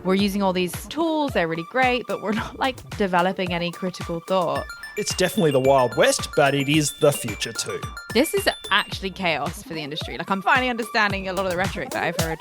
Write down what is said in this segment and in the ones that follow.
We're using all these tools, they're really great, but we're not like developing any critical thought. It's definitely the Wild West, but it is the future too. This is actually chaos for the industry. Like, I'm finally understanding a lot of the rhetoric that I've heard.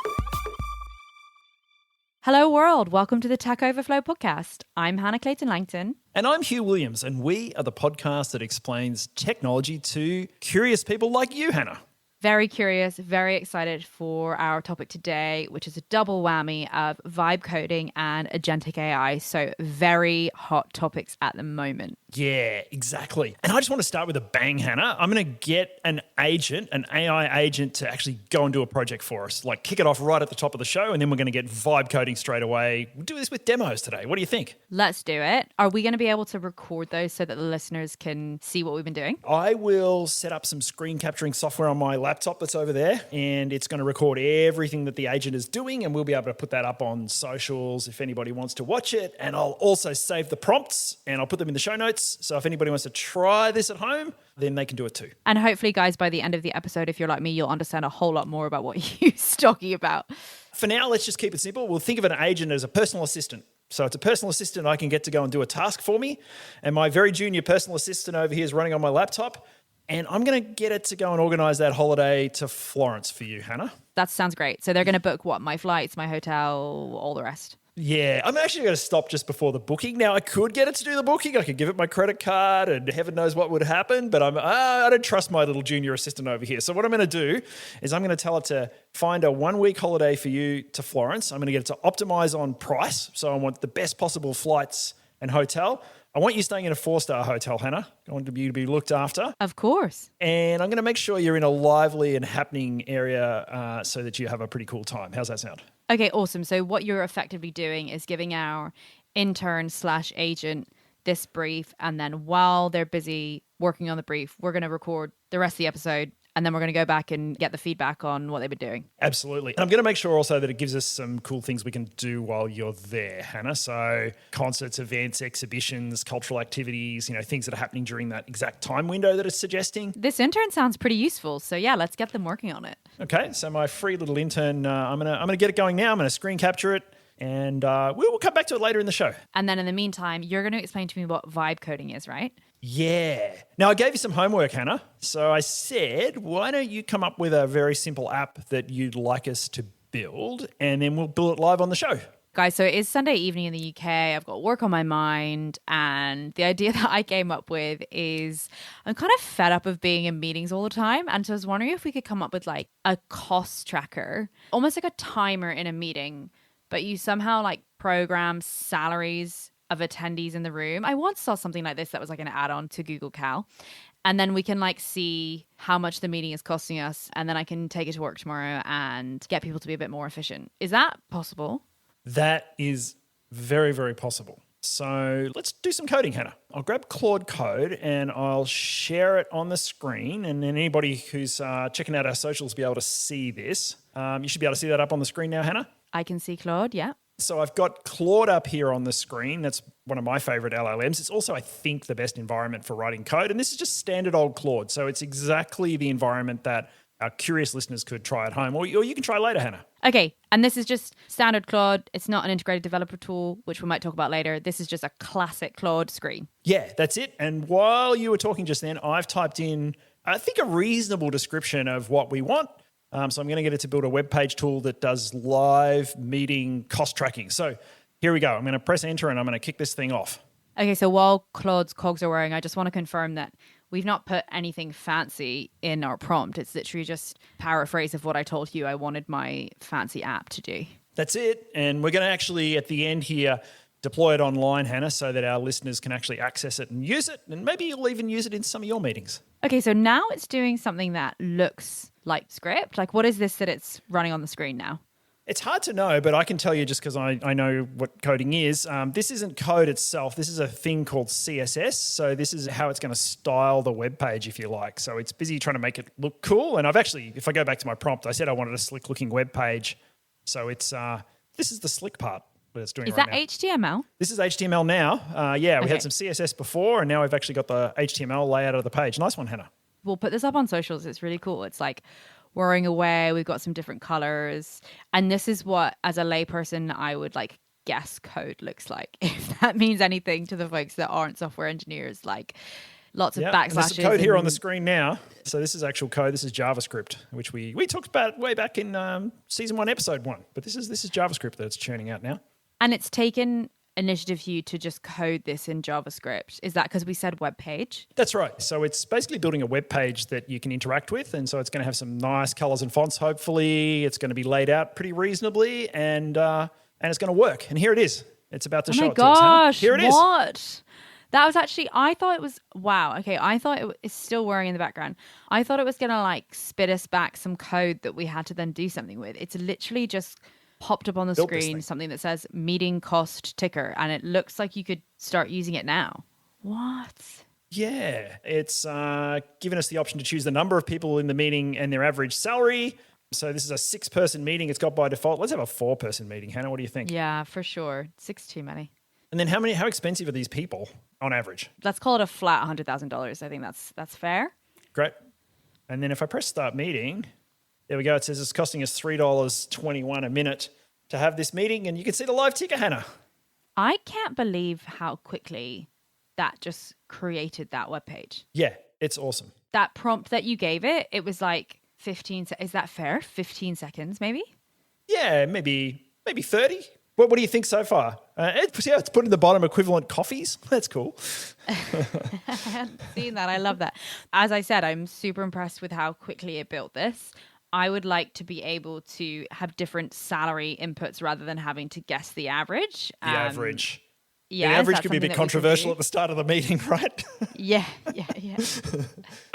Hello world, welcome to the Tech Overflow podcast. I'm Hannah Clayton-Langton. And I'm Hugh Williams, and we are the podcast that explains technology to curious people like you, Hannah. Very curious, very excited for our topic today, which is a double whammy of vibe coding and agentic AI. So very hot topics at the moment. Yeah, exactly. And I just want to start with a bang, Hannah. I'm going to get an AI agent to actually go and do a project for us, like kick it off right at the top of the show, and then we're going to get vibe coding straight away. We'll do this with demos today. What do you think? Let's do it. Are we going to be able to record those so that the listeners can see what we've been doing? I will set up some screen capturing software on my laptop that's over there, and it's going to record everything that the agent is doing, and we'll be able to put that up on socials if anybody wants to watch it. And I'll also save the prompts, and I'll put them in the show notes. So if anybody wants to try this at home, then they can do it too. And hopefully, guys, by the end of the episode, if you're like me, you'll understand a whole lot more about what Hugh's talking about. For now, let's just keep it simple. We'll think of an agent as a personal assistant. So it's a personal assistant I can get to go and do a task for me. And my very junior personal assistant over here is running on my laptop. And I'm going to get it to go and organise that holiday to Florence for you, Hannah. That sounds great. So they're going to book what? My flights, my hotel, all the rest. Yeah, I'm actually going to stop just before the booking. Now, I could get it to do the booking. I could give it my credit card and heaven knows what would happen, but I don't trust my little junior assistant over here. So what I'm going to do is I'm going to tell it to find a 1 week holiday for you to Florence. I'm going to get it to optimize on price. So I want the best possible flights and hotel. I want you staying in a 4-star hotel, Hannah. I want you to be looked after. Of course. And I'm going to make sure you're in a lively and happening area so that you have a pretty cool time. How's that sound? Okay, awesome. So what you're effectively doing is giving our intern/agent this brief, and then while they're busy working on the brief, we're going to record the rest of the episode, and then we're going to go back and get the feedback on what they've been doing. Absolutely. And I'm going to make sure also that it gives us some cool things we can do while you're there, Hannah. So concerts, events, exhibitions, cultural activities, things that are happening during that exact time window that it's suggesting. This intern sounds pretty useful. So yeah, let's get them working on it. Okay. So my free little intern, I'm going to get it going now. I'm going to screen capture it. And we'll come back to it later in the show. And then in the meantime, you're going to explain to me what vibe coding is, right? Yeah. Now, I gave you some homework, Hannah. So I said, why don't you come up with a very simple app that you'd like us to build, and then we'll build it live on the show. Guys, so it is Sunday evening in the UK. I've got work on my mind. And the idea that I came up with is I'm kind of fed up of being in meetings all the time. And so I was wondering if we could come up with like a cost tracker, almost like a timer in a meeting, but you somehow like program salaries of attendees in the room. I once saw something like this that was like an add-on to Google Cal. And then we can like see how much the meeting is costing us. And then I can take it to work tomorrow and get people to be a bit more efficient. Is that possible? That is very, very possible. So let's do some coding, Hannah. I'll grab Claude Code and I'll share it on the screen. And then anybody who's checking out our socials will be able to see this. You should be able to see that up on the screen now, Hannah. I can see Claude, yeah. So I've got Claude up here on the screen. That's one of my favorite LLMs. It's also, I think, the best environment for writing code. And this is just standard old Claude. So it's exactly the environment that our curious listeners could try at home. Or you can try later, Hannah. Okay, and this is just standard Claude. It's not an integrated developer tool, which we might talk about later. This is just a classic Claude screen. Yeah, that's it. And while you were talking just then, I've typed in, I think, a reasonable description of what we want. So I'm going to get it to build a web page tool that does live meeting cost tracking. So here we go. I'm going to press enter and I'm going to kick this thing off. Okay, so while Claude's cogs are whirring, I just want to confirm that we've not put anything fancy in our prompt. It's literally just paraphrase of what I told you I wanted my fancy app to do. That's it. And we're going to actually, at the end here, deploy it online, Hannah, so that our listeners can actually access it and use it. And maybe you'll even use it in some of your meetings. Okay, so now it's doing something that looks like script. Like, what is this that it's running on the screen now? It's hard to know, but I can tell you just because I know what coding is. This isn't code itself. This is a thing called CSS. So this is how it's going to style the web page, if you like. So it's busy trying to make it look cool. And I've actually, if I go back to my prompt, I said I wanted a slick looking web page. So it's this is the slick part that it's doing right now. Is that HTML? This is HTML now. We had some CSS before, and now we've actually got the HTML layout of the page. Nice one, Hannah. We'll put this up on socials. It's really cool. It's like whirring away. We've got some different colors. And this is what, as a layperson, I would like guess code looks like, if that means anything to the folks that aren't software engineers, like lots of backslashes. There's some code here on the screen now. So this is actual code. This is JavaScript, which we talked about way back in season 1, episode 1. But this is JavaScript that's churning out now. And it's taken initiative for you to just code this in JavaScript. Is that because we said web page? That's right. So it's basically building a web page that you can interact with. And so it's going to have some nice colors and fonts, hopefully. It's going to be laid out pretty reasonably and it's going to work. And here it is. It's about to show it to us. Oh my gosh, here it is. What? That was actually, I thought it was, wow. Okay, I thought it's still whirring in the background. I thought it was going to like spit us back some code that we had to then do something with. It's literally just popped up on the screen something that says meeting cost ticker, and it looks like you could start using it now. What? Yeah, it's given us the option to choose the number of people in the meeting and their average salary. So this is a 6-person meeting. It's got by default. Let's have a 4-person meeting. Hannah, what do you think? Yeah, for sure. 6 too many. And then how expensive are these people on average? Let's call it a flat $100,000. I think that's fair. Great. And then if I press start meeting, there we go. It says it's costing us $3.21 a minute to have this meeting. And you can see the live ticker, Hannah. I can't believe how quickly that just created that webpage. Yeah, it's awesome. That prompt that you gave it, it was like 15. Is that fair? 15 seconds, maybe? Yeah, maybe 30. What do you think so far? It's put in the bottom equivalent coffees. That's cool. I hadn't seen that. I love that. As I said, I'm super impressed with how quickly it built this. I would like to be able to have different salary inputs rather than having to guess the average. The average. Yeah, the average could be a bit controversial at the start of the meeting, right? Yeah.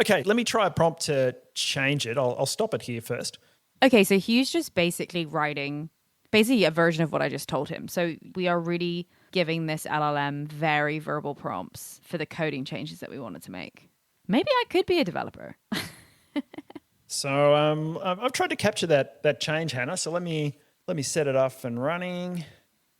Okay, let me try a prompt to change it. I'll stop it here first. Okay, so Hugh's just basically writing a version of what I just told him. So we are really giving this LLM very verbal prompts for the coding changes that we wanted to make. Maybe I could be a developer. So I've tried to capture that change, Hannah. So let me set it up and running,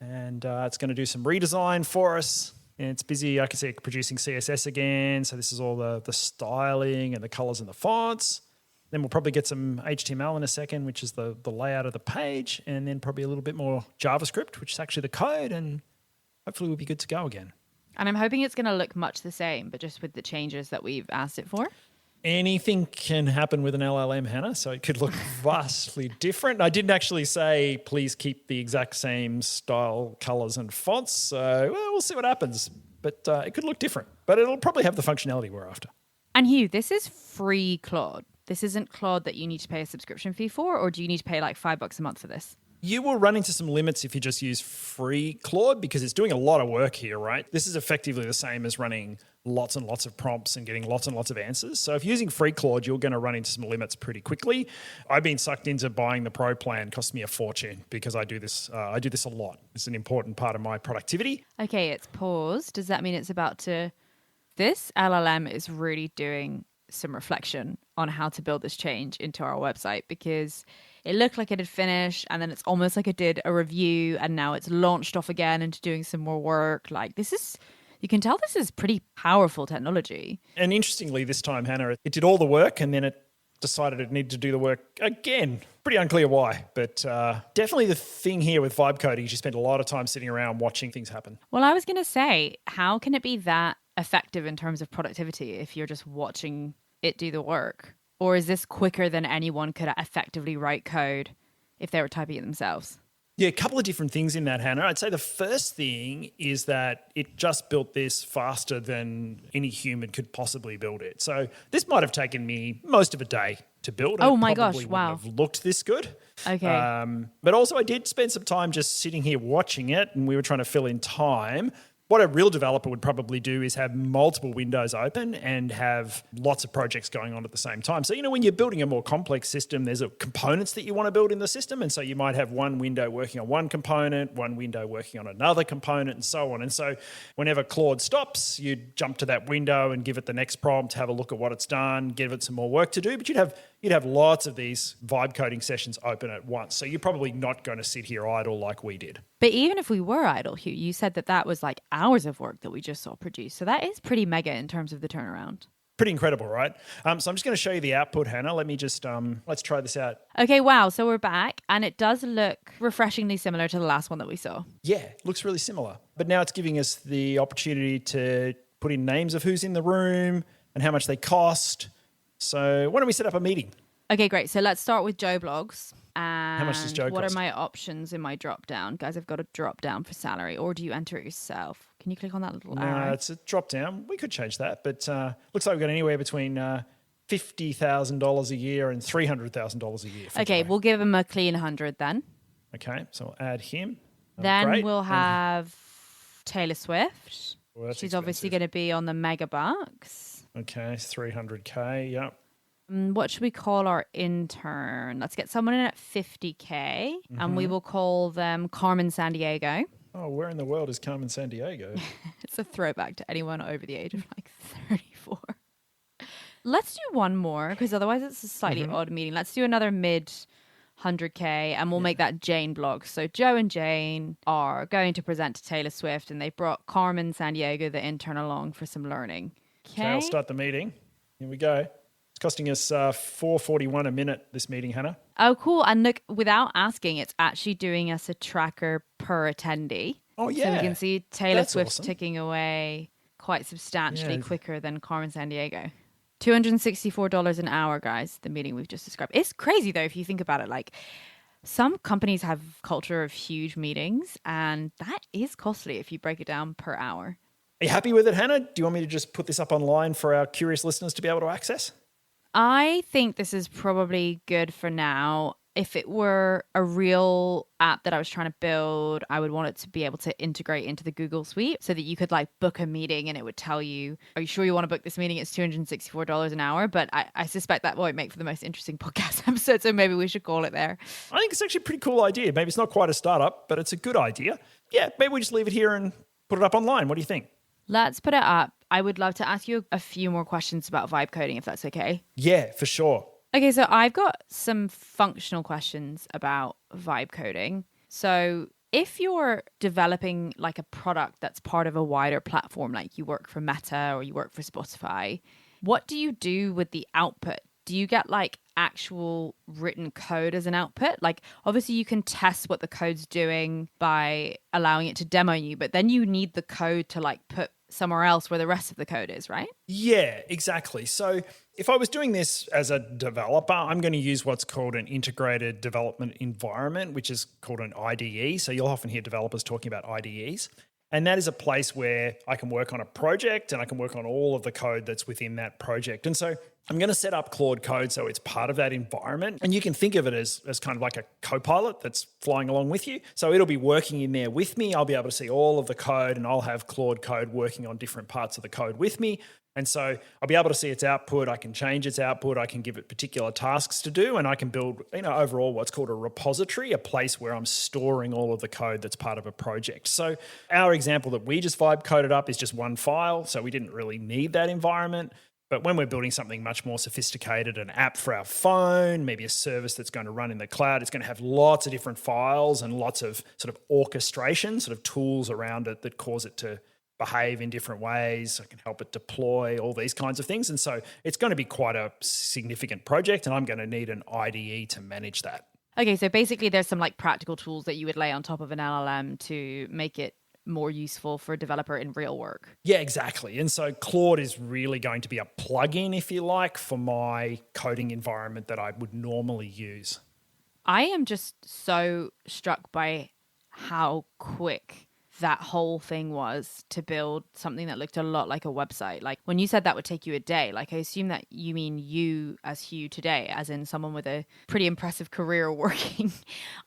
and it's going to do some redesign for us. And it's busy. I can see it producing CSS again. So this is all the styling and the colors and the fonts. Then we'll probably get some HTML in a second, which is the layout of the page, and then probably a little bit more JavaScript, which is actually the code, and hopefully we'll be good to go again. And I'm hoping it's going to look much the same, but just with the changes that we've asked it for. Anything can happen with an LLM, Hannah, so it could look vastly different. I didn't actually say, please keep the exact same style, colors, and fonts. So we'll see what happens. But it could look different. But it'll probably have the functionality we're after. And Hugh, this is free Claude. This isn't Claude that you need to pay a subscription fee for, or do you need to pay like $5 a month for this? You will run into some limits if you just use free Claude because it's doing a lot of work here, right? This is effectively the same as running lots and lots of prompts and getting lots and lots of answers. So if you're using free Claude, you're going to run into some limits pretty quickly. I've been sucked into buying the Pro plan. It costs me a fortune because I do this a lot. It's an important part of my productivity. Okay, it's paused. Does that mean it's about to... This LLM is really doing some reflection on how to build this change into our website because it looked like it had finished and then it's almost like it did a review and now it's launched off again into doing some more work. Like this is... You can tell this is pretty powerful technology. And interestingly, this time, Hannah, it did all the work and then it decided it needed to do the work again. Pretty unclear why, but definitely the thing here with vibe coding is you spend a lot of time sitting around watching things happen. Well, I was going to say, how can it be that effective in terms of productivity if you're just watching it do the work? Or is this quicker than anyone could effectively write code if they were typing it themselves? Yeah, a couple of different things in that, Hannah. I'd say the first thing is that it just built this faster than any human could possibly build it. So this might have taken me most of a day to build. Oh my gosh, wow. Have looked this good. Okay. But also I did spend some time just sitting here watching it and we were trying to fill in time. What a real developer would probably do is have multiple windows open and have lots of projects going on at the same time. So, when you're building a more complex system, there's components that you want to build in the system. And so you might have one window working on one component, one window working on another component, and so on. And so whenever Claude stops, you'd jump to that window and give it the next prompt, have a look at what it's done, give it some more work to do. But you'd have lots of these vibe coding sessions open at once. So you're probably not going to sit here idle like we did. But even if we were idle, Hugh, you said that was like hours of work that we just saw produced. So that is pretty mega in terms of the turnaround. Pretty incredible, right? So I'm just going to show you the output, Hannah. Let me just, let's try this out. Okay, wow. So we're back and it does look refreshingly similar to the last one that we saw. Yeah, looks really similar. But now it's giving us the opportunity to put in names of who's in the room and how much they cost. So why don't we set up a meeting? Okay, great. So let's start with Joe Blogs. And How much does Joe what cost? are my options in my drop down? Guys, I've got a drop down for salary, or do you enter it yourself? Can you click on that little arrow? No, it's a drop down. We could change that, but looks like we've got anywhere between $50,000 a year and $300,000 a year. Okay, Joe. we'll give him a clean 100 then. Okay, so I'll add him. Then Great. we'll have Taylor Swift. Well, that's She's obviously expensive. going to be on the megabucks. Okay, 300K, yep. What should we call our intern? Let's get someone in at 50K and we will call them Carmen Sandiego. Oh, where in the world is Carmen Sandiego? It's a throwback to anyone over the age of like 34. Let's do one more because otherwise it's a slightly odd meeting. Let's do another mid 100K and we'll make that Jane blog. So Joe and Jane are going to present to Taylor Swift and they brought Carmen Sandiego, the intern, along for some learning. Okay, I'll start the meeting. Here we go. It's costing us $4.41 a minute, this meeting, Hannah. Oh, cool. And look, without asking, it's actually doing us a tracker per attendee. Oh, yeah. So we can see Taylor That's Swift's awesome. ticking away quite substantially Yeah. quicker than Carmen Sandiego. $264 an hour, guys, the meeting we've just described. It's crazy, though, if you think about it. Like, some companies have culture of huge meetings, and that is costly if you break it down per hour. Are you happy with it, Hannah? Do you want me to just put this up online for our curious listeners to be able to access? I think this is probably good for now. If it were a real app that I was trying to build, I would want it to be able to integrate into the Google Suite so that you could like book a meeting and it would tell you, are you sure you want to book this meeting? It's $264 an hour. But I suspect that won't make for the most interesting podcast episode. So maybe we should call it there. I think it's actually a pretty cool idea. Maybe it's not quite a startup, but it's a good idea. Yeah, maybe we just leave it here and put it up online. What do you think? Let's put it up. I would love to ask you a few more questions about vibe coding, if that's okay. Yeah, for sure. Okay, so I've got some functional questions about vibe coding. So if you're developing like a product that's part of a wider platform, like you work for Meta or you work for Spotify, what do you do with the output? Do you get like actual written code as an output? Like obviously you can test what the code's doing by allowing it to demo you, but then you need the code to like put somewhere else where the rest of the code is, right? Yeah, exactly. So if I was doing this as a developer, I'm going to use what's called an integrated development environment, which is called an IDE. So you'll often hear developers talking about IDEs. And that is a place where I can work on a project and I can work on all of the code that's within that project. And so I'm going to set up Claude Code so it's part of that environment. And you can think of it as kind of like a co-pilot that's flying along with you. So it'll be working in there with me. I'll be able to see all of the code and I'll have Claude Code working on different parts of the code with me. And so I'll be able to see its output. I can change its output. I can give it particular tasks to do. And I can build, overall what's called a repository, a place where I'm storing all of the code that's part of a project. So our example that we just vibe coded up is just one file. So we didn't really need that environment. But when we're building something much more sophisticated, an app for our phone, maybe a service that's going to run in the cloud, it's going to have lots of different files and lots of sort of orchestration, sort of tools around it that cause it to behave in different ways. I can help it deploy, all these kinds of things. And so it's going to be quite a significant project and I'm going to need an IDE to manage that. Okay, so basically there's some like practical tools that you would lay on top of an LLM to make it more useful for a developer in real work. Yeah, exactly. And so Claude is really going to be a plugin, if you like, for my coding environment that I would normally use. I am just so struck by how quick that whole thing was to build something that looked a lot like a website. Like when you said that would take you a day, like I assume that you mean you as Hugh today, as in someone with a pretty impressive career working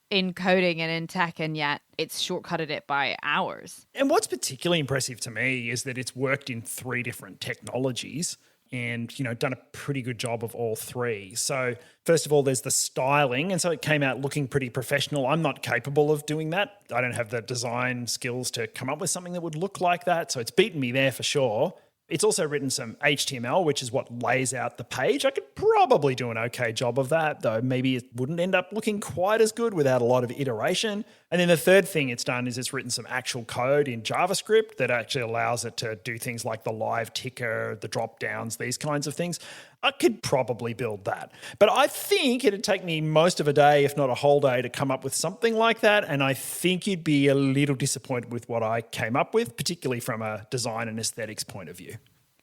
in coding and in tech, and yet it's shortcutted it by hours. And what's particularly impressive to me is that it's worked in 3 different technologies and, done a pretty good job of all 3. So first of all, there's the styling. And so it came out looking pretty professional. I'm not capable of doing that. I don't have the design skills to come up with something that would look like that. So it's beaten me there for sure. It's also written some HTML, which is what lays out the page. I could probably do an okay job of that, though maybe it wouldn't end up looking quite as good without a lot of iteration. And then the third thing it's done is it's written some actual code in JavaScript that actually allows it to do things like the live ticker, the drop downs, these kinds of things. I could probably build that. But I think it'd take me most of a day, if not a whole day, to come up with something like that. And I think you'd be a little disappointed with what I came up with, particularly from a design and aesthetics point of view.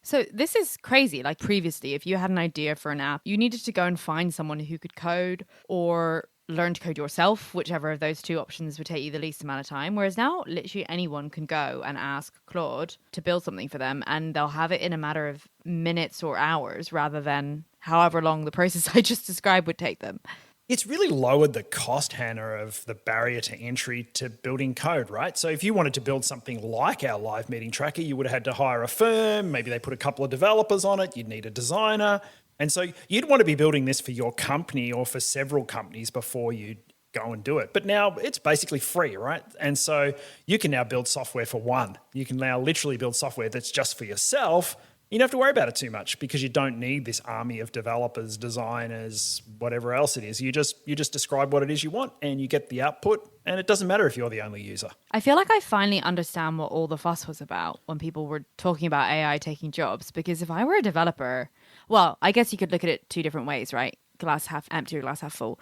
So this is crazy. Like previously, if you had an idea for an app, you needed to go and find someone who could code or learn to code yourself, whichever of those two options would take you the least amount of time. Whereas now, literally anyone can go and ask Claude to build something for them, and they'll have it in a matter of minutes or hours rather than however long the process I just described would take them. It's really lowered the cost, Hannah, of the barrier to entry to building code, right? So if you wanted to build something like our live meeting tracker, you would have had to hire a firm. Maybe they put a couple of developers on it. You'd need a designer. And so you'd want to be building this for your company or for several companies before you go and do it. But now it's basically free, right? And so you can now build software for one. You can now literally build software that's just for yourself. You don't have to worry about it too much because you don't need this army of developers, designers, whatever else it is. You just describe what it is you want and you get the output, and it doesn't matter if you're the only user. I feel like I finally understand what all the fuss was about when people were talking about AI taking jobs, because if I were a developer, well, I guess you could look at it two different ways, right? Glass half empty or glass half full.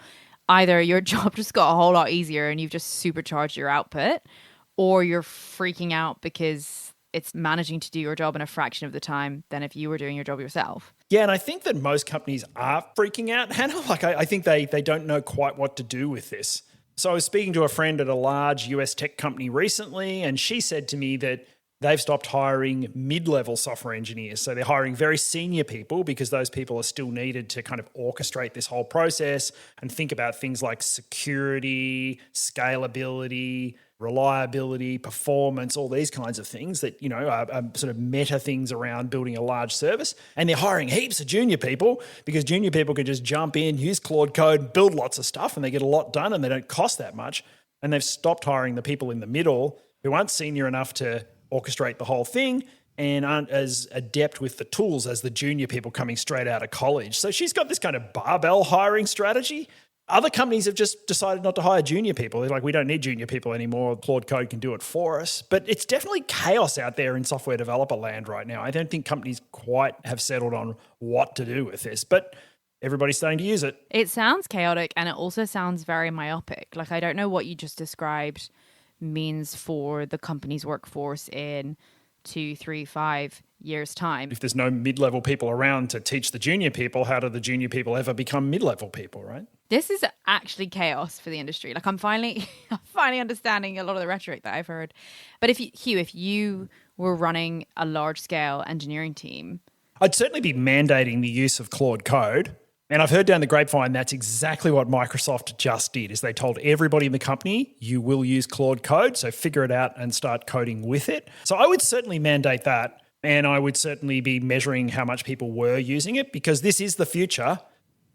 Either your job just got a whole lot easier and you've just supercharged your output, or you're freaking out because it's managing to do your job in a fraction of the time than if you were doing your job yourself. Yeah, and I think that most companies are freaking out, Hannah. Like, I think they don't know quite what to do with this. So I was speaking to a friend at a large US tech company recently, and she said to me that they've stopped hiring mid-level software engineers. So they're hiring very senior people because those people are still needed to kind of orchestrate this whole process and think about things like security, scalability, reliability, performance, all these kinds of things that, are sort of meta things around building a large service. And they're hiring heaps of junior people because junior people can just jump in, use Claude Code, build lots of stuff, and they get a lot done and they don't cost that much. And they've stopped hiring the people in the middle who aren't senior enough to orchestrate the whole thing and aren't as adept with the tools as the junior people coming straight out of college. So she's got this kind of barbell hiring strategy. Other companies have just decided not to hire junior people. They're like, we don't need junior people anymore. Claude Code can do it for us. But it's definitely chaos out there in software developer land right now. I don't think companies quite have settled on what to do with this, but everybody's starting to use it. It sounds chaotic, and it also sounds very myopic. Like, I don't know what you just described means for the company's workforce in 2, 3, 5 years' time. If there's no mid-level people around to teach the junior people, how do the junior people ever become mid-level people, right? This is actually chaos for the industry. Like, I'm finally understanding a lot of the rhetoric that I've heard. But if you were running a large-scale engineering team, I'd certainly be mandating the use of Claude Code. And I've heard down the grapevine that's exactly what Microsoft just did, is they told everybody in the company, you will use Claude Code, so figure it out and start coding with it. So I would certainly mandate that, and I would certainly be measuring how much people were using it, because this is the future,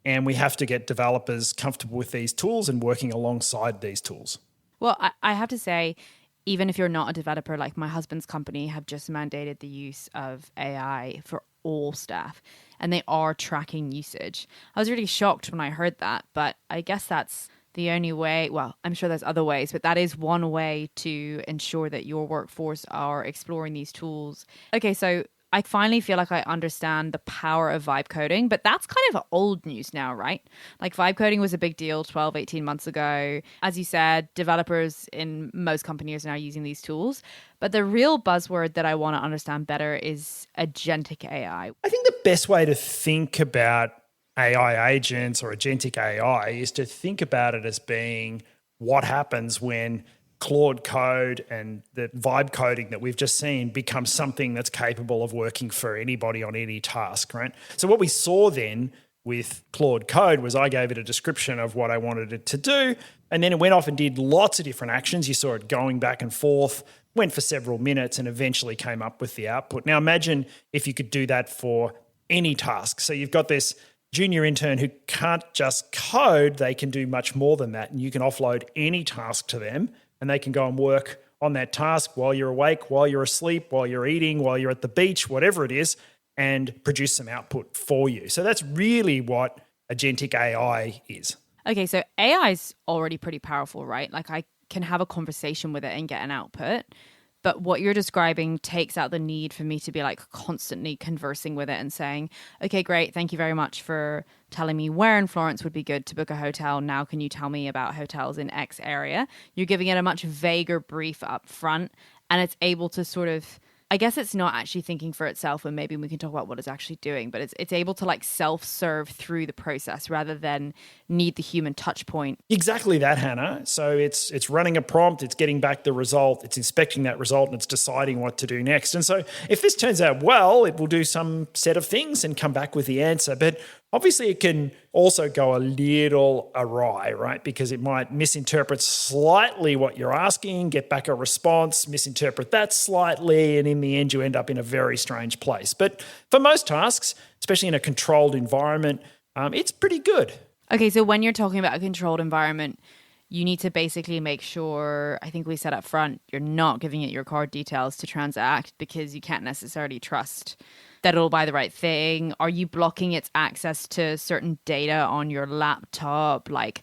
and we have to get developers comfortable with these tools and working alongside these tools. Well, I have to say, even if you're not a developer, like my husband's company have just mandated the use of AI for all staff, and they are tracking usage. I was really shocked when I heard that, but I guess that's the only way. Well, I'm sure there's other ways, but that is one way to ensure that your workforce are exploring these tools. Okay, so I finally feel like I understand the power of vibe coding, but that's kind of old news now, right? Like, vibe coding was a big deal 12, 18 months ago. As you said, developers in most companies are now using these tools. But the real buzzword that I want to understand better is agentic AI. I think the best way to think about AI agents or agentic AI is to think about it as being what happens when Claude Code and the vibe coding that we've just seen becomes something that's capable of working for anybody on any task, right? So what we saw then with Claude Code was I gave it a description of what I wanted it to do, and then it went off and did lots of different actions. You saw it going back and forth, went for several minutes, and eventually came up with the output. Now imagine if you could do that for any task. So you've got this junior intern who can't just code, they can do much more than that, and you can offload any task to them, and they can go and work on that task while you're awake, while you're asleep, while you're eating, while you're at the beach, whatever it is, and produce some output for you. So that's really what agentic AI is. Okay, so AI is already pretty powerful, right? Like I can have a conversation with it and get an output. But what you're describing takes out the need for me to be like constantly conversing with it and saying, okay, great. Thank you very much for telling me where in Florence would be good to book a hotel. Now, can you tell me about hotels in X area? You're giving it a much vaguer brief up front, and it's able to sort of, I guess it's not actually thinking for itself, and maybe we can talk about what it's actually doing, but it's able to like self-serve through the process rather than need the human touch point. Exactly that, Hannah. So it's running a prompt, it's getting back the result, it's inspecting that result, and it's deciding what to do next. And so if this turns out well, it will do some set of things and come back with the answer. But obviously it can also go a little awry, right? Because it might misinterpret slightly what you're asking, get back a response, misinterpret that slightly, and in the end you end up in a very strange place. But for most tasks, especially in a controlled environment, it's pretty good. Okay, so when you're talking about a controlled environment, you need to basically make sure, I think we said up front, you're not giving it your card details to transact because you can't necessarily trust that it'll buy the right thing. Are you blocking its access to certain data on your laptop? Like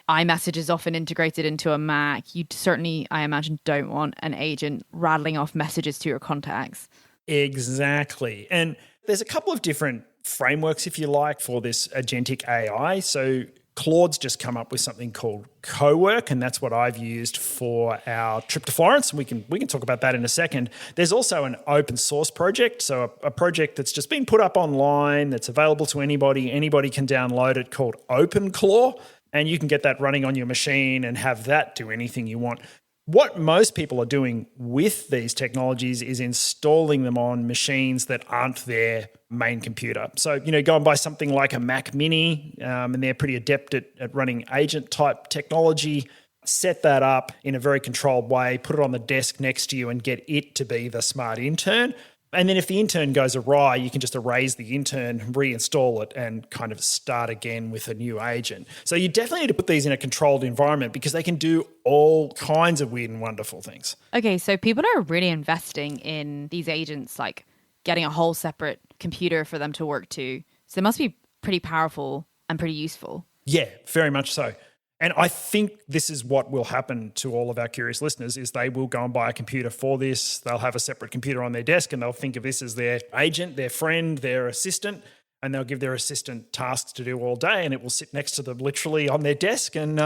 iMessage is often integrated into a Mac. You certainly, I imagine, don't want an agent rattling off messages to your contacts. Exactly. And there's a couple of different frameworks, if you like, for this agentic AI. So Claude's just come up with something called Cowork, and that's what I've used for our trip to Florence. And we can talk about that in a second. There's also an open source project, so a project that's just been put up online that's available to anybody. Anybody can download it, called OpenClaw, and you can get that running on your machine and have that do anything you want. What most people are doing with these technologies is installing them on machines that aren't their main computer. So, go and buy something like a Mac Mini, and they're pretty adept at running agent-type technology. Set that up in a very controlled way, put it on the desk next to you and get it to be the smart intern. And then if the intern goes awry, you can just erase the intern, reinstall it, and kind of start again with a new agent. So you definitely need to put these in a controlled environment because they can do all kinds of weird and wonderful things. Okay, so people are really investing in these agents, like getting a whole separate computer for them to work to. So they must be pretty powerful and pretty useful. Yeah, very much so. And I think this is what will happen to all of our curious listeners is they will go and buy a computer for this. They'll have a separate computer on their desk and they'll think of this as their agent, their friend, their assistant, and they'll give their assistant tasks to do all day and it will sit next to them literally on their desk and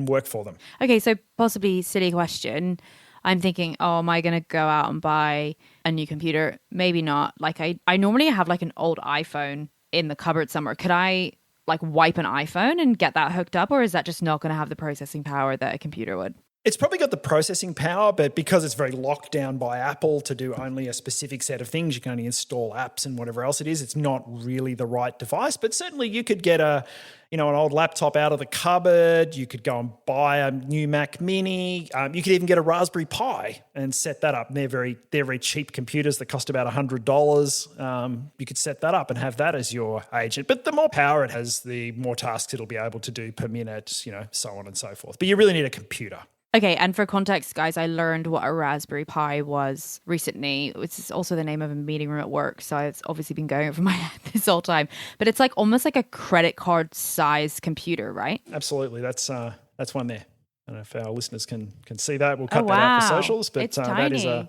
work for them. Okay, so possibly silly question. I'm thinking, oh, am I going to go out and buy a new computer? Maybe not. Like I normally have like an old iPhone in the cupboard somewhere. Could I like wipe an iPhone and get that hooked up, or is that just not going to have the processing power that a computer would? It's probably got the processing power, but because it's very locked down by Apple to do only a specific set of things, you can only install apps and whatever else it is. It's not really the right device, but certainly you could get an old laptop out of the cupboard. You could go and buy a new Mac Mini. You could even get a Raspberry Pi and set that up. And they're very cheap computers that cost about $100. You could set that up and have that as your agent. But the more power it has, the more tasks it'll be able to do per minute, so on and so forth. But you really need a computer. Okay, and for context, guys, I learned what a Raspberry Pi was recently. It's also the name of a meeting room at work, so it's obviously been going over my head this whole time. But it's like almost like a credit card size computer, right? Absolutely, that's one there. I don't know if our listeners can see that. We'll cut that wow. out for socials, but It's tiny.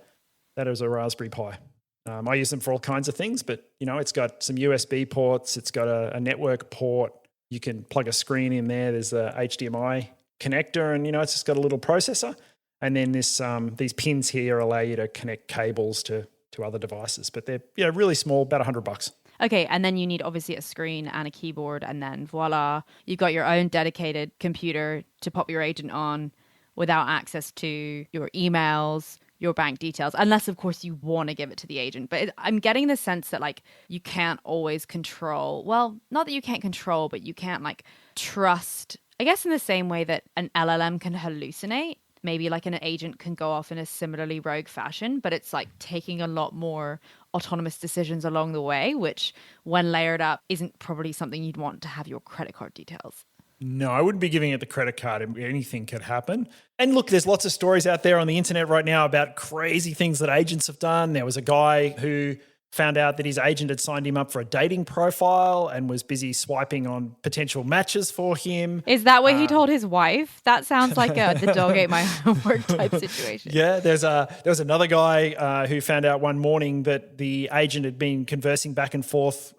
that is a Raspberry Pi. I use them for all kinds of things, but it's got some USB ports. It's got a network port. You can plug a screen in there. There's a HDMI connector, and it's just got a little processor, and then these pins here allow you to connect cables to other devices, but they're really small, about $100. Okay, and then you need obviously a screen and a keyboard, and then voila, you've got your own dedicated computer to pop your agent on without access to your emails, your bank details, unless of course you want to give it to the agent. But I'm getting the sense that like you can't always control, well, not that you can't control, but you can't like trust, I guess in the same way that an LLM can hallucinate, maybe like an agent can go off in a similarly rogue fashion, but it's like taking a lot more autonomous decisions along the way, which when layered up isn't probably something you'd want to have your credit card details. No, I wouldn't be giving it the credit card. Anything could happen. And look, there's lots of stories out there on the internet right now about crazy things that agents have done. There was a guy who found out that his agent had signed him up for a dating profile and was busy swiping on potential matches for him. Is that what he told his wife? That sounds like the dog ate my homework type situation. Yeah, there was another guy who found out one morning that the agent had been conversing back and forth,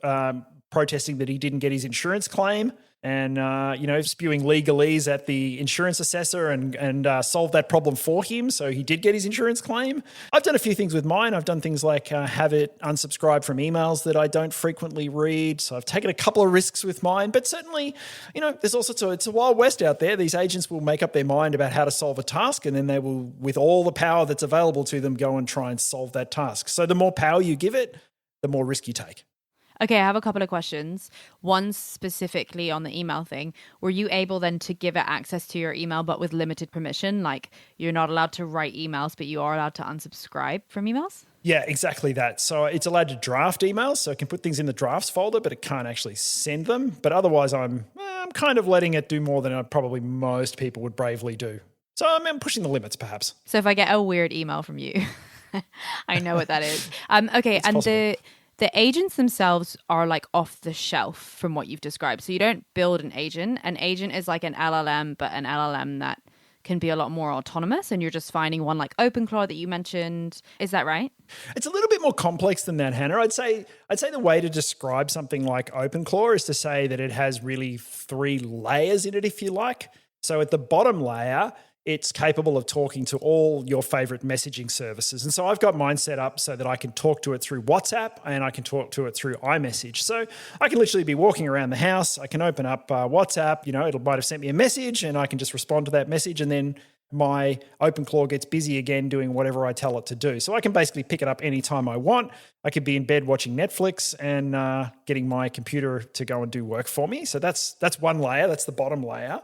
protesting that he didn't get his insurance claim. And, spewing legalese at the insurance assessor and solve that problem for him. So he did get his insurance claim. I've done a few things with mine. I've done things like have it unsubscribe from emails that I don't frequently read. So I've taken a couple of risks with mine. But certainly, there's all sorts of, it's a wild west out there. These agents will make up their mind about how to solve a task, and then they will, with all the power that's available to them, go and try and solve that task. So the more power you give it, the more risk you take. Okay, I have a couple of questions. One specifically on the email thing. Were you able then to give it access to your email but with limited permission? Like you're not allowed to write emails, but you are allowed to unsubscribe from emails? Yeah, exactly that. So it's allowed to draft emails, so it can put things in the drafts folder, but it can't actually send them. But otherwise, I'm kind of letting it do more than probably most people would bravely do. So I'm pushing the limits, perhaps. So if I get a weird email from you, I know what that is. Okay, it's and possible. the agents themselves are like off the shelf from what you've described. So you don't build an agent. An agent is like an LLM, but an LLM that can be a lot more autonomous, and you're just finding one like OpenClaw that you mentioned. Is that right? It's a little bit more complex than that, Hannah. I'd say the way to describe something like OpenClaw is to say that it has really 3 layers in it, if you like. So at the bottom layer, it's capable of talking to all your favorite messaging services. And so I've got mine set up so that I can talk to it through WhatsApp and I can talk to it through iMessage. So I can literally be walking around the house. I can open up WhatsApp. It might have sent me a message and I can just respond to that message, and then my OpenClaw gets busy again doing whatever I tell it to do. So I can basically pick it up anytime I want. I could be in bed watching Netflix and getting my computer to go and do work for me. So that's one layer. That's the bottom layer.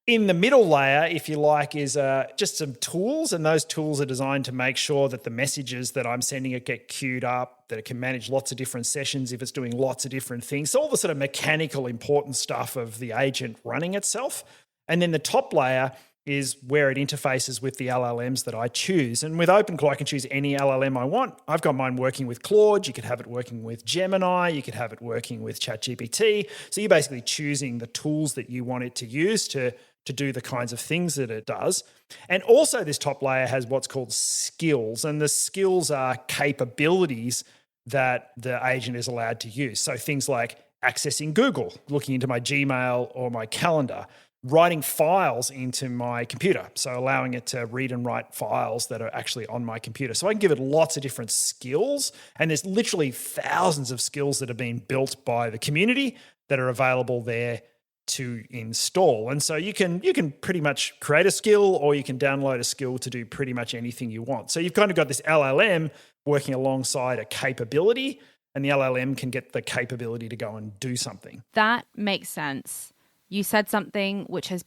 In the middle layer, if you like, is just some tools, and those tools are designed to make sure that the messages that I'm sending it get queued up, that it can manage lots of different sessions if it's doing lots of different things. So all the sort of mechanical important stuff of the agent running itself. And then the top layer is where it interfaces with the LLMs that I choose. And with OpenClaw, I can choose any LLM I want. I've got mine working with Claude. You could have it working with Gemini. You could have it working with ChatGPT. So you're basically choosing the tools that you want it to use to do the kinds of things that it does. And also this top layer has what's called skills. And the skills are capabilities that the agent is allowed to use. So things like accessing Google, looking into my Gmail or my calendar, writing files into my computer, so allowing it to read and write files that are actually on my computer. So I can give it lots of different skills, and there's literally thousands of skills that have been built by the community that are available there to install. And so you can pretty much create a skill, or you can download a skill to do pretty much anything you want. So you've kind of got this LLM working alongside a capability, and the LLM can get the capability to go and do something. That makes sense. You said something which has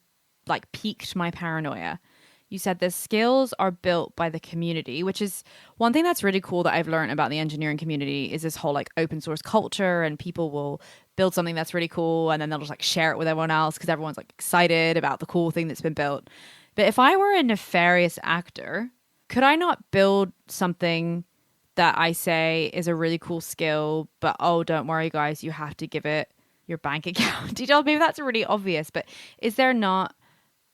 like piqued my paranoia. You said the skills are built by the community, which is one thing that's really cool that I've learned about the engineering community is this whole like open source culture, and people will build something that's really cool and then they'll just like share it with everyone else because everyone's like excited about the cool thing that's been built. But if I were a nefarious actor, could I not build something that I say is a really cool skill, but oh, don't worry guys, you have to give it your bank account details? Maybe that's really obvious, but is there not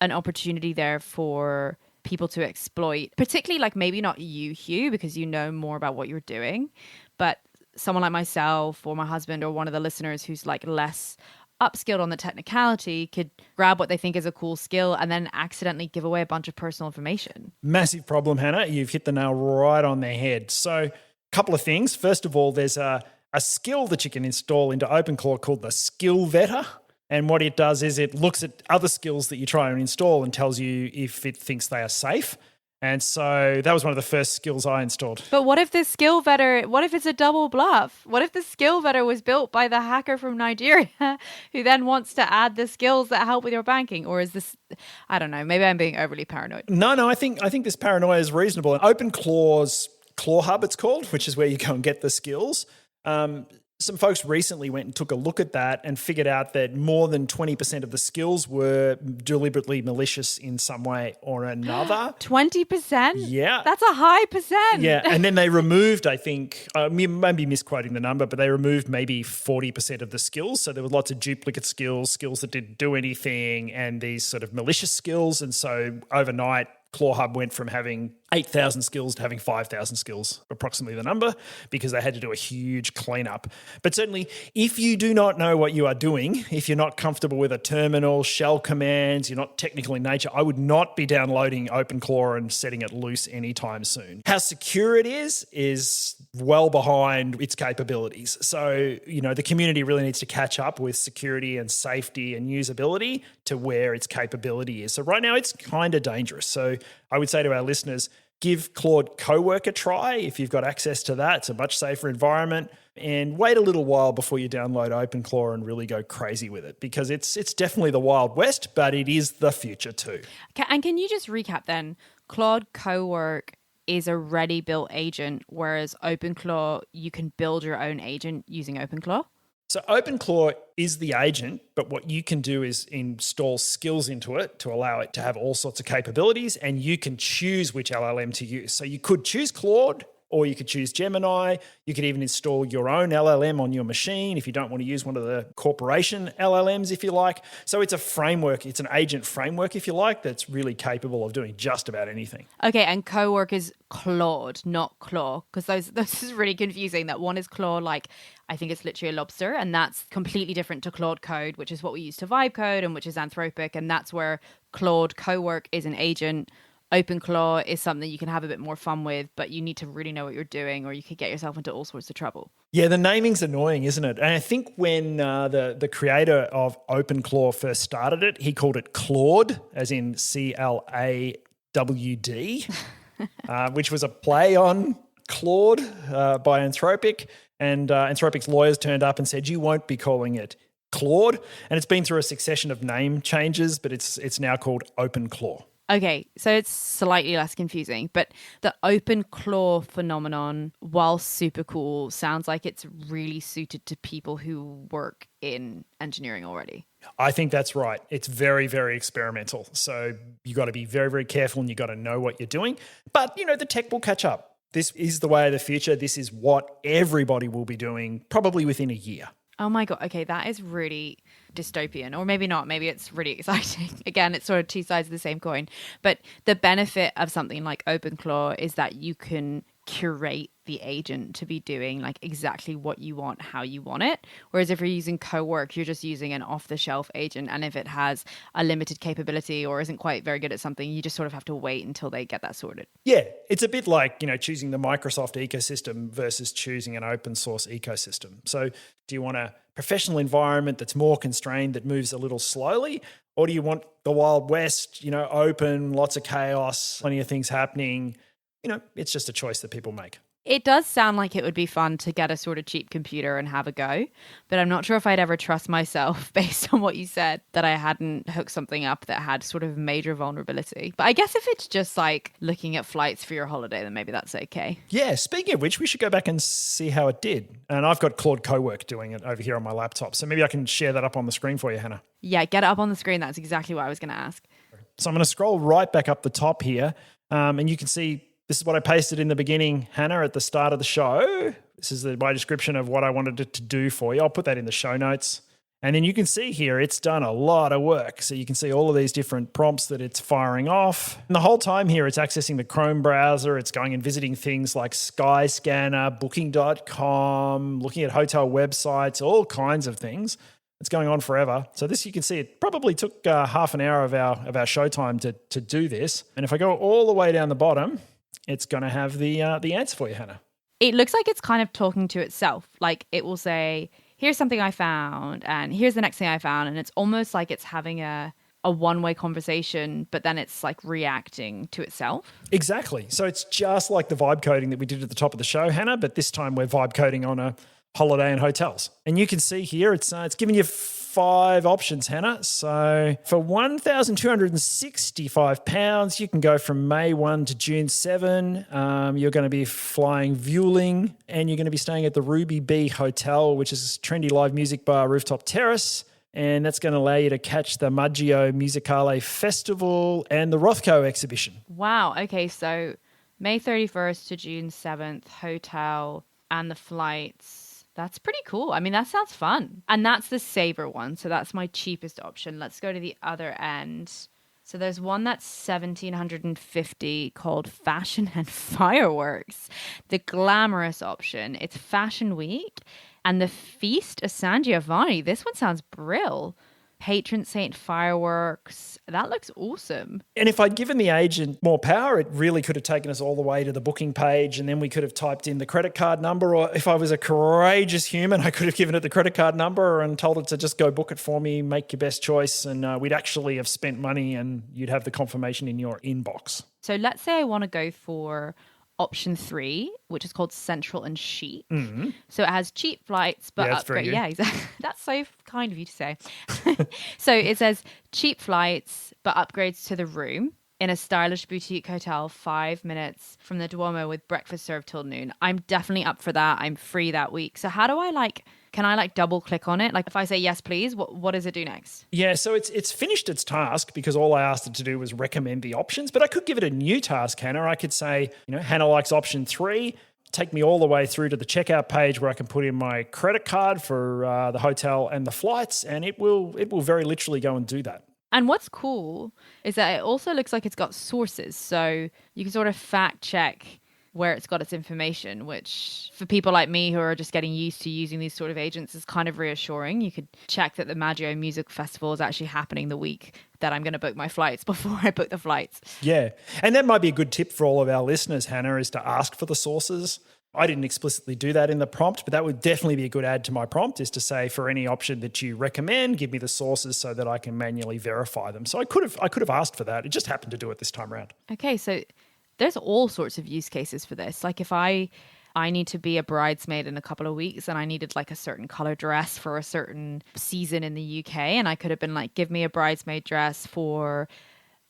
an opportunity there for people to exploit, particularly like maybe not you, Hugh, because you know more about what you're doing, but someone like myself or my husband or one of the listeners who's like less upskilled on the technicality could grab what they think is a cool skill and then accidentally give away a bunch of personal information? Massive problem, Hannah. You've hit the nail right on the head. So a couple of things. First of all, there's a skill that you can install into OpenClaw called the Skill Vetter. And what it does is it looks at other skills that you try and install and tells you if it thinks they are safe. And so that was one of the first skills I installed. But what if the skill vetter, what if it's a double bluff? What if the skill vetter was built by the hacker from Nigeria who then wants to add the skills that help with your banking? Or is this, I don't know, maybe I'm being overly paranoid. No, I think this paranoia is reasonable. And OpenClaw's Claw Hub, it's called, which is where you go and get the skills, Some folks recently went and took a look at that and figured out that more than 20% of the skills were deliberately malicious in some way or another. 20%? Yeah. That's a high percent. Yeah, and then they removed, I think, you may be misquoting the number, but they removed maybe 40% of the skills. So there were lots of duplicate skills that didn't do anything, and these sort of malicious skills. And so overnight, ClawHub went from having 8,000 skills to having 5,000 skills, approximately the number, because they had to do a huge cleanup. But certainly, if you do not know what you are doing, if you're not comfortable with a terminal, shell commands, you're not technical in nature, I would not be downloading OpenClaw and setting it loose anytime soon. How secure it is well behind its capabilities. So, the community really needs to catch up with security and safety and usability to where its capability is. So right now, it's kind of dangerous. So I would say to our listeners, give Claude Cowork a try if you've got access to that. It's a much safer environment. And wait a little while before you download OpenClaw and really go crazy with it, because it's definitely the Wild West, but it is the future too. And can you just recap then? Claude Cowork is a ready-built agent, whereas OpenClaw, you can build your own agent using OpenClaw? So OpenClaw is the agent, but what you can do is install skills into it to allow it to have all sorts of capabilities, and you can choose which LLM to use. So you could choose Claude, or you could choose Gemini. You could even install your own LLM on your machine if you don't want to use one of the corporation LLMs, if you like. So it's a framework. It's an agent framework, if you like, that's really capable of doing just about anything. Okay, and Cowork is Claude, not Claw, because this is really confusing. That one is Claw, like I think it's literally a lobster, and that's completely different to Claude Code, which is what we use to vibe code and which is Anthropic, and that's where Claude Cowork is an agent. OpenClaw is something you can have a bit more fun with, but you need to really know what you're doing or you could get yourself into all sorts of trouble. Yeah, the naming's annoying, isn't it? And I think when the creator of OpenClaw first started it, he called it Claude, as in CLAWD, which was a play on Claude by Anthropic. And Anthropic's lawyers turned up and said, you won't be calling it Claude. And it's been through a succession of name changes, but it's now called OpenClaw. Okay, so it's slightly less confusing, but the OpenClaw phenomenon, while super cool, sounds like it's really suited to people who work in engineering already. I think that's right. It's very, very experimental. So you got to be very, very careful, and you got to know what you're doing. But, the tech will catch up. This is the way of the future. This is what everybody will be doing probably within a year. Oh my God. Okay, that is really dystopian, or maybe not. Maybe it's really exciting. Again, it's sort of two sides of the same coin. But the benefit of something like OpenClaw is that you can curate the agent to be doing like exactly what you want, how you want it. Whereas if you're using Cowork, you're just using an off-the-shelf agent, and if it has a limited capability or isn't quite very good at something, you just sort of have to wait until they get that sorted. Yeah, it's a bit like, choosing the Microsoft ecosystem versus choosing an open source ecosystem. So do you want a professional environment that's more constrained, that moves a little slowly? Or do you want the Wild West, open, lots of chaos, plenty of things happening? It's just a choice that people make. It does sound like it would be fun to get a sort of cheap computer and have a go, but I'm not sure if I'd ever trust myself, based on what you said, that I hadn't hooked something up that had sort of major vulnerability. But I guess if it's just like looking at flights for your holiday, then maybe that's okay. Yeah, speaking of which, we should go back and see how it did. And I've got Claude Cowork doing it over here on my laptop, so maybe I can share that up on the screen for you, Hannah. Yeah, get it up on the screen. That's exactly what I was going to ask. So I'm going to scroll right back up the top here, and you can see this is what I pasted in the beginning, Hannah, at the start of the show. This is my description of what I wanted it to do for you. I'll put that in the show notes. And then you can see here, it's done a lot of work. So you can see all of these different prompts that it's firing off. And the whole time here, it's accessing the Chrome browser. It's going and visiting things like Skyscanner, Booking.com, looking at hotel websites, all kinds of things. It's going on forever. So this, you can see, it probably took half an hour of our show time to do this. And if I go all the way down the bottom, it's going to have the answer for you, Hannah. It looks like it's kind of talking to itself. Like it will say, here's something I found, and here's the next thing I found. And it's almost like it's having a one-way conversation, but then it's like reacting to itself. Exactly. So it's just like the vibe coding that we did at the top of the show, Hannah, but this time we're vibe coding on a holiday in hotels. And you can see here, it's giving you 5 options, Hannah. So for £1,265, you can go from May 1 to June 7. You're going to be flying Vueling, and you're going to be staying at the Ruby Bee Hotel, which is a trendy live music bar, rooftop terrace. And that's going to allow you to catch the Maggio Musicale Festival and the Rothko exhibition. Wow. Okay, so May 31st to June 7th, hotel and the flights. That's pretty cool. I mean, that sounds fun. And that's the saver one. So that's my cheapest option. Let's go to the other end. So there's one that's 1,750 called Fashion and Fireworks. The glamorous option. It's Fashion Week. And the Feast of San Giovanni. This one sounds brill. Patron saint fireworks. That looks awesome. And if I'd given the agent more power, it really could have taken us all the way to the booking page, and then we could have typed in the credit card number. Or if I was a courageous human, I could have given it the credit card number and told it to just go book it for me, make your best choice, and we'd actually have spent money and you'd have the confirmation in your inbox. So let's say I want to go for option 3, which is called Central and Chic. Mm-hmm. So it has cheap flights, but Yeah, that's very good. Yeah, exactly. That's so kind of you to say. So it says cheap flights, but upgrades to the room in a stylish boutique hotel 5 minutes from the Duomo with breakfast served till noon. I'm definitely up for that. I'm free that week. So how do I can I double click on it? Like if I say yes, please, what does it do next? Yeah, so it's finished its task because all I asked it to do was recommend the options, but I could give it a new task, Hannah. I could say, Hannah likes option 3. Take me all the way through to the checkout page where I can put in my credit card for the hotel and the flights, and it will very literally go and do that. And what's cool is that it also looks like it's got sources. So you can sort of fact check where it's got its information, which for people like me who are just getting used to using these sort of agents is kind of reassuring. You could check that the Maggio Music Festival is actually happening the week that I'm going to book my flights before I book the flights. Yeah. And that might be a good tip for all of our listeners, Hannah, is to ask for the sources. I didn't explicitly do that in the prompt, but that would definitely be a good add to my prompt, is to say, for any option that you recommend, give me the sources so that I can manually verify them. So I could have asked for that. It just happened to do it this time around. Okay, so there's all sorts of use cases for this. Like if I need to be a bridesmaid in a couple of weeks and I needed a certain color dress for a certain season in the UK, and I could have been give me a bridesmaid dress for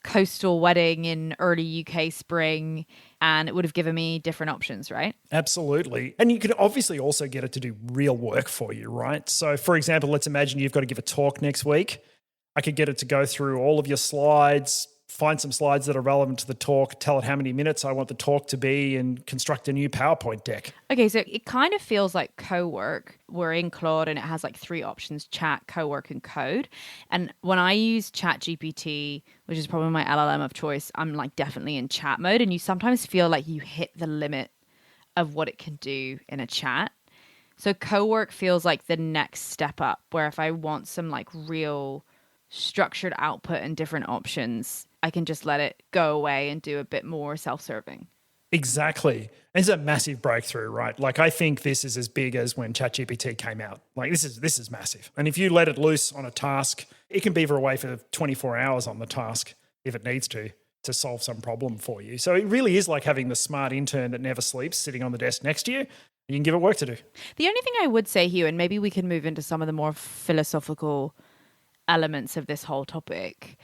coastal wedding in early UK spring, and it would have given me different options, right? Absolutely. And you could obviously also get it to do real work for you, right? So for example, let's imagine you've got to give a talk next week. I could get it to go through all of your slides, find some slides that are relevant to the talk, tell it how many minutes I want the talk to be, and construct a new PowerPoint deck. Okay, so it kind of feels like co-work. We're in Claude and it has 3 options: chat, co-work, and code. And when I use ChatGPT, which is probably my LLM of choice, I'm definitely in chat mode, and you sometimes feel like you hit the limit of what it can do in a chat. So co-work feels like the next step up, where if I want some real structured output and different options, I can just let it go away and do a bit more self-serving. Exactly. It's a massive breakthrough, right? I think this is as big as when ChatGPT came out. This is massive. And if you let it loose on a task, it can beaver away for 24 hours on the task if it needs to solve some problem for you. So it really is like having the smart intern that never sleeps sitting on the desk next to you. You can give it work to do. The only thing I would say, Hugh, and maybe we can move into some of the more philosophical elements of this whole topic,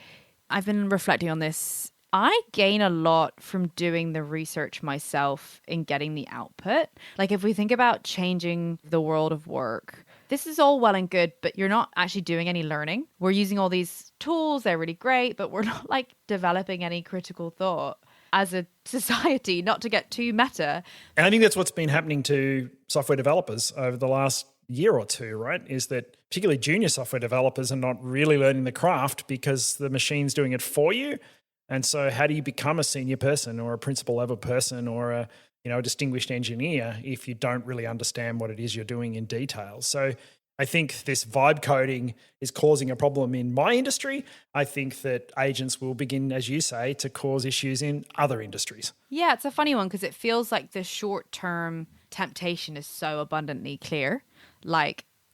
I've been reflecting on this. I gain a lot from doing the research myself and getting the output. If we think about changing the world of work, this is all well and good, but you're not actually doing any learning. We're using all these tools, they're really great, but we're not developing any critical thought as a society, not to get too meta. And I think that's what's been happening to software developers over the last year or two, right? Is that particularly junior software developers are not really learning the craft because the machine's doing it for you. And so how do you become a senior person or a principal level person or a distinguished engineer if you don't really understand what it is you're doing in detail? So I think this vibe coding is causing a problem in my industry. I think that agents will begin, as you say, to cause issues in other industries. Yeah, it's a funny one because it feels like the short-term temptation is so abundantly clear.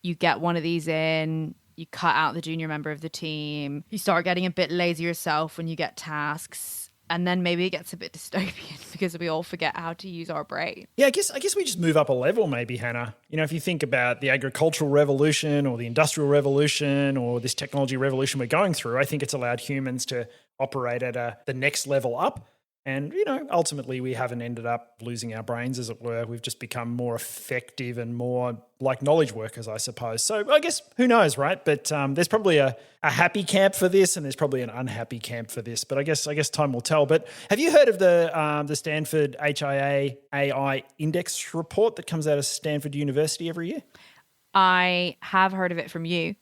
You get one of these in, you cut out the junior member of the team, you start getting a bit lazy yourself when you get tasks, And then maybe it gets a bit dystopian because we all forget how to use our brain. Yeah, I guess we just move up a level maybe, Hannah. You know, if you think about the agricultural revolution or the industrial revolution or this technology revolution we're going through, I think it's allowed humans to operate at the next level up. And, you know, ultimately we haven't ended up losing our brains, as it were. We've just become more effective and more like knowledge workers, I suppose. So I guess who knows, right? But there's probably a happy camp for this and there's probably an unhappy camp for this. But I guess time will tell. But have you heard of the Stanford HIA AI Index report that comes out of Stanford University every year? I have heard of it from you.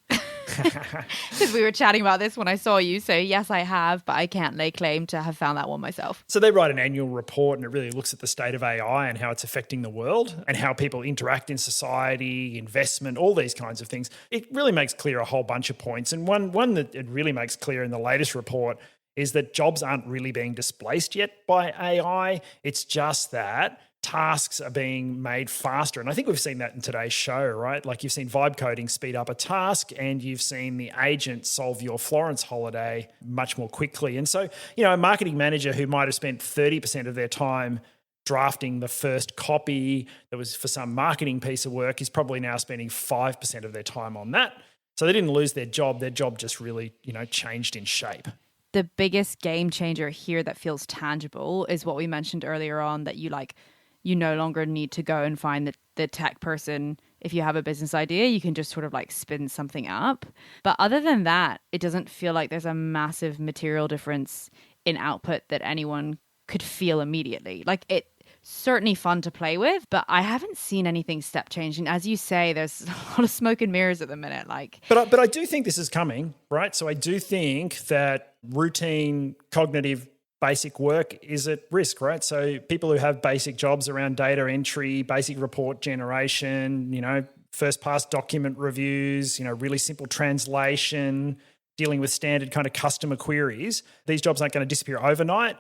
Because we were chatting about this when I saw you. So yes, I have, but I can't lay claim to have found that one myself. So they write an annual report and it really looks at the state of AI and how it's affecting the world and how people interact in society, investment, all these kinds of things. It really makes clear a whole bunch of points. And one that it really makes clear in the latest report is that jobs aren't really being displaced yet by AI. It's just that tasks are being made faster. And I think we've seen that in today's show, right? Like you've seen vibe coding speed up a task and you've seen the agent solve your Florence holiday much more quickly. And so, you know, a marketing manager who might have spent 30% of their time drafting the first copy that was for some marketing piece of work is probably now spending 5% of their time on that. So they didn't lose their job. Their job just really, you know, changed in shape. The biggest game changer here that feels tangible is what we mentioned earlier on, that you no longer need to go and find the tech person. If you have a business idea, you can just sort of like spin something up. But other than that, it doesn't feel like there's a massive material difference in output that anyone could feel immediately. Like it's certainly fun to play with, but I haven't seen anything step changing. As you say, there's a lot of smoke and mirrors at the minute. But I do think this is coming, right? So I do think that routine cognitive basic work is at risk, right? So people who have basic jobs around data entry, basic report generation, you know, first pass document reviews, you know, really simple translation, dealing with standard kind of customer queries, these jobs aren't going to disappear overnight,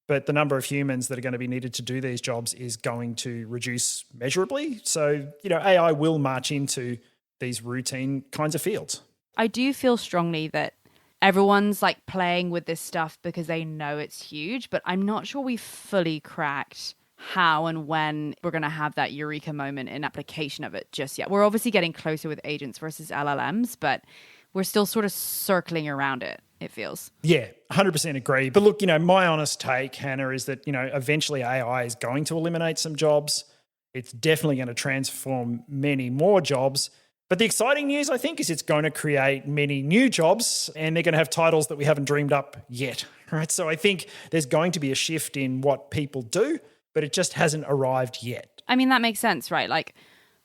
but the number of humans that are going to be needed to do these jobs is going to reduce measurably. So, you know, AI will march into these routine kinds of fields. I do feel strongly that everyone's like playing with this stuff because they know it's huge, but I'm not sure we fully cracked how and when we're going to have that eureka moment in application of it just yet. We're obviously getting closer with agents versus LLMs, but we're still sort of circling around it, it feels. Yeah, 100% agree. But look, you know, my honest take, Hannah, is that, you know, eventually AI is going to eliminate some jobs. It's definitely going to transform many more jobs. But the exciting news, I think, is it's going to create many new jobs and they're going to have titles that we haven't dreamed up yet, right? So I think there's going to be a shift in what people do, but it just hasn't arrived yet. I mean, that makes sense, right? Like,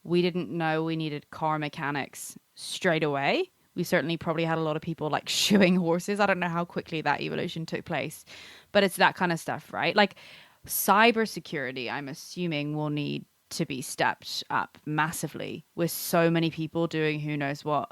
we didn't know we needed car mechanics straight away. We certainly probably had a lot of people like shoeing horses. I don't know how quickly that evolution took place, but it's that kind of stuff, right? Like cybersecurity, I'm assuming will need to be stepped up massively with so many people doing who knows what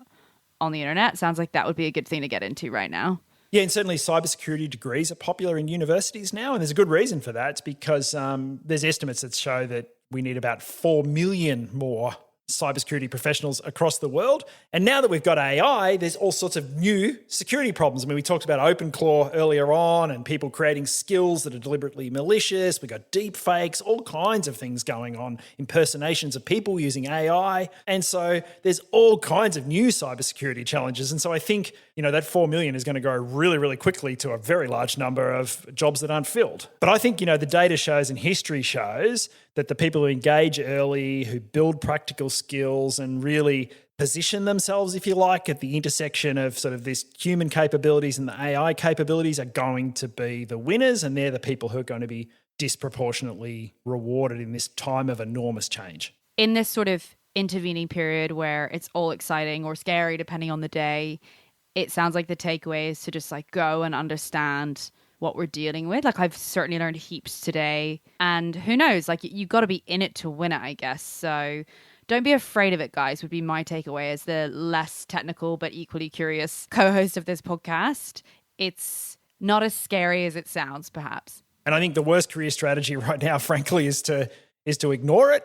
on the internet. Sounds like that would be a good thing to get into right now. Yeah, and certainly cybersecurity degrees are popular in universities now, and there's a good reason for that. It's because there's estimates that show that we need about 4 million more cybersecurity professionals across the world. And now that we've got AI, there's all sorts of new security problems. I mean, we talked about OpenClaw earlier on and people creating skills that are deliberately malicious. We've got deep fakes, all kinds of things going on, impersonations of people using AI. And so there's all kinds of new cybersecurity challenges. And so I think, you know, that 4 million is going to go really, really quickly to a very large number of jobs that aren't filled. But I think, you know, the data shows and history shows that the people who engage early, who build practical skills and really position themselves, if you like, at the intersection of sort of this human capabilities and the AI capabilities are going to be the winners, and they're the people who are going to be disproportionately rewarded in this time of enormous change. In this sort of intervening period where it's all exciting or scary, depending on the day, it sounds like the takeaway is to just like go and understand what we're dealing with. Like I've certainly learned heaps today, and who knows, like you've got to be in it to win it, I guess. So don't be afraid of it, guys, would be my takeaway as the less technical but equally curious co-host of this podcast. It's not as scary as it sounds, perhaps. And I think the worst career strategy right now, frankly, is to ignore it.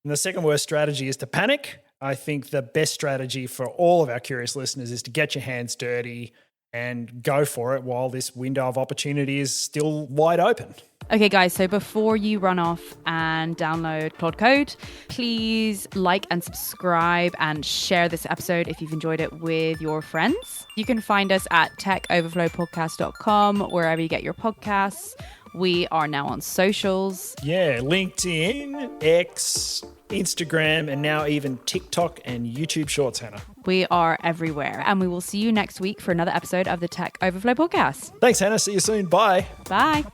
And the second worst strategy is to panic. I think the best strategy for all of our curious listeners is to get your hands dirty, and go for it while this window of opportunity is still wide open. Okay, guys, so before you run off and download Claude Code, please like and subscribe and share this episode if you've enjoyed it with your friends. You can find us at techoverflowpodcast.com, wherever you get your podcasts. We are now on socials. Yeah, LinkedIn, X, Instagram, and now even TikTok and YouTube Shorts, Hannah. We are everywhere. And we will see you next week for another episode of the Tech Overflow Podcast. Thanks, Hannah. See you soon. Bye. Bye.